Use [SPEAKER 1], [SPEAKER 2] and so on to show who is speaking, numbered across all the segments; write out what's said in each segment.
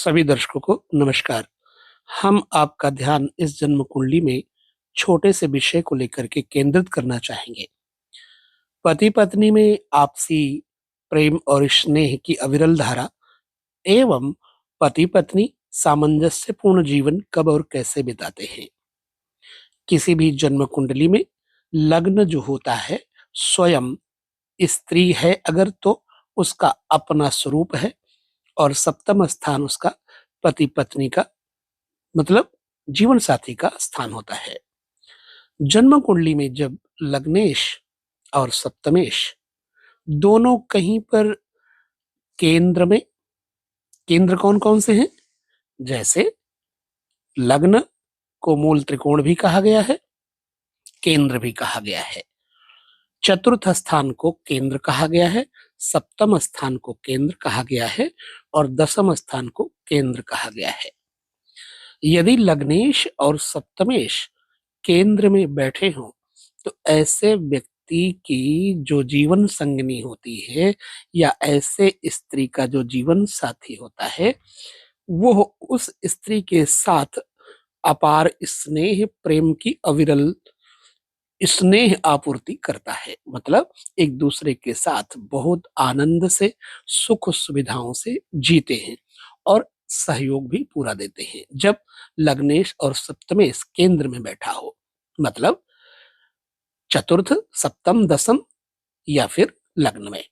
[SPEAKER 1] सभी दर्शकों को नमस्कार। हम आपका ध्यान इस जन्म कुंडली में छोटे से विषय को लेकर के केंद्रित करना चाहेंगे। पति पत्नी में आपसी प्रेम और स्नेह की अविरल धारा एवं पति पत्नी सामंजस्यपूर्ण जीवन कब और कैसे बिताते हैं। किसी भी जन्म कुंडली में लग्न जो होता है स्वयं स्त्री है अगर तो उसका अपना स्वरूप है और सप्तम स्थान उसका पति पत्नी का मतलब जीवन साथी का स्थान होता है। जन्म कुंडली में जब लग्नेश और सप्तमेश दोनों कहीं पर केंद्र में, केंद्र कौन कौन से हैं? जैसे लग्न को मूल त्रिकोण भी कहा गया है, केंद्र भी कहा गया है। चतुर्थ स्थान को केंद्र कहा गया है, सप्तम स्थान को केंद्र कहा गया है और दसम स्थान को केंद्र कहा गया है। यदि लग्नेश और सप्तमेश केंद्र में बैठे हों तो ऐसे व्यक्ति की जो जीवन संगनी होती है या ऐसे स्त्री का जो जीवन साथी होता है वो उस स्त्री के साथ अपार स्नेह प्रेम की अविरल स्नेह आपूर्ति करता है। मतलब एक दूसरे के साथ बहुत आनंद से सुख सुविधाओं से जीते हैं और सहयोग भी पूरा देते हैं जब लग्नेश और सप्तमेश केंद्र में बैठा हो। मतलब चतुर्थ सप्तम दसम या फिर लग्न में।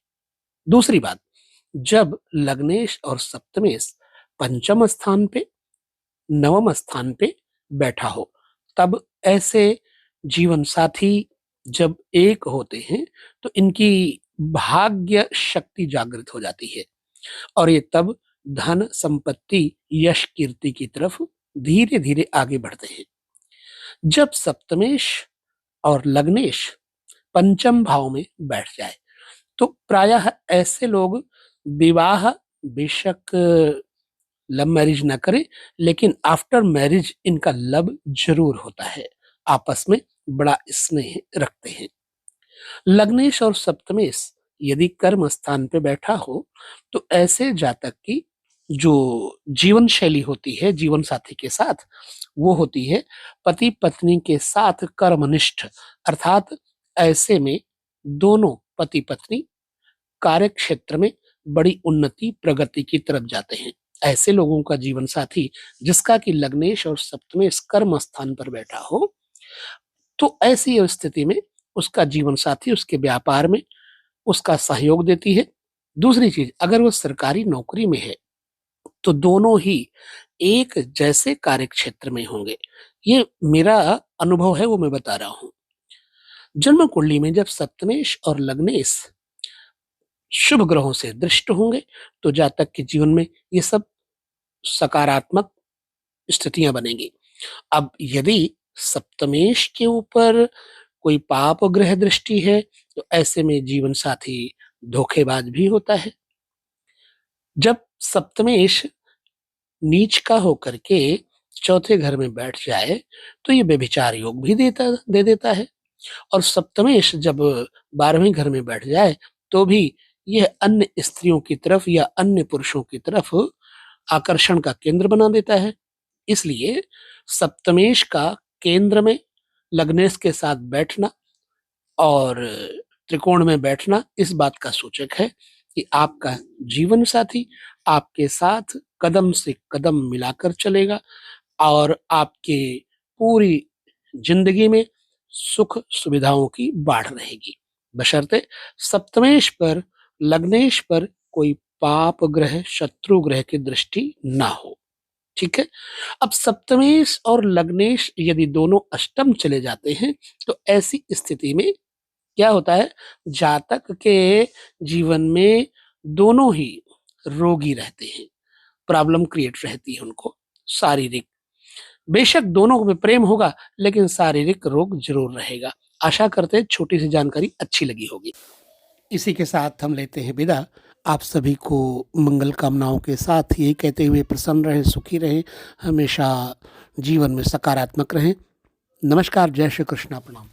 [SPEAKER 1] दूसरी बात, जब लग्नेश और सप्तमेश पंचम स्थान पे नवम स्थान पे बैठा हो तब ऐसे जीवन साथी जब एक होते हैं तो इनकी भाग्य शक्ति जागृत हो जाती है और ये तब धन संपत्ति यश कीर्ति की तरफ धीरे धीरे आगे बढ़ते हैं। जब सप्तमेश और लग्नेश पंचम भाव में बैठ जाए तो प्रायः ऐसे लोग विवाह बेशक लव मैरिज ना करें लेकिन आफ्टर मैरिज इनका लव जरूर होता है, आपस में बड़ा स्नेह रखते हैं। लग्नेश और सप्तमेश यदि कर्म स्थान पे बैठा हो तो ऐसे जातक की जो जीवन शैली होती है जीवन साथी के साथ वो होती है पति पत्नी के साथ कर्मनिष्ठ। अर्थात ऐसे में दोनों पति पत्नी कार्य क्षेत्र में बड़ी उन्नति प्रगति की तरफ जाते हैं। ऐसे लोगों का जीवन साथी जिसका कि लग्नेश और सप्तमेश कर्म स्थान पर बैठा हो तो ऐसी स्थिति में उसका जीवन साथी उसके व्यापार में उसका सहयोग देती है। दूसरी चीज, अगर वो सरकारी नौकरी में है तो दोनों ही एक जैसे कार्य क्षेत्र में होंगे। ये मेरा अनुभव है, वो मैं बता रहा हूं। जन्म कुंडली में जब सप्तमेश और लग्नेश शुभ ग्रहों से दृष्ट होंगे तो जातक के जीवन में ये सब सकारात्मक स्थितियां बनेंगी। अब यदि सप्तमेश के ऊपर कोई पाप ग्रह दृष्टि है तो ऐसे में जीवन साथी धोखेबाज भी होता है। जब सप्तमेश नीच का होकर के चौथे घर में बैठ जाए तो ये व्यभिचार योग भी दे देता है और सप्तमेश जब 12वें घर में बैठ जाए तो भी यह अन्य स्त्रियों की तरफ या अन्य पुरुषों की तरफ आकर्षण का केंद्र बना देता है। इसलिए सप्तमेश का केंद्र में लग्नेश के साथ बैठना और त्रिकोण में बैठना इस बात का सूचक है कि आपका जीवन साथी आपके साथ कदम से कदम मिलाकर चलेगा और आपके पूरी जिंदगी में सुख सुविधाओं की बाढ़ रहेगी, बशर्ते सप्तमेश पर लग्नेश पर कोई पाप ग्रह शत्रु ग्रह की दृष्टि ना हो। ठीक है। अब सप्तमेश और लग्नेश यदि दोनों अष्टम चले जाते हैं तो ऐसी स्थिति में क्या होता है, जातक के जीवन में दोनों ही रोगी रहते हैं, प्रॉब्लम क्रिएट रहती है उनको शारीरिक। बेशक दोनों में प्रेम होगा लेकिन शारीरिक रोग जरूर रहेगा। आशा करते हैं छोटी सी जानकारी अच्छी लगी होगी। इसी के साथ हम लेते हैं विदा। आप सभी को मंगल कामनाओं के साथ यही कहते हुए प्रसन्न रहें, सुखी रहें, हमेशा जीवन में सकारात्मक रहें। नमस्कार, जय श्री कृष्णा, प्रणाम।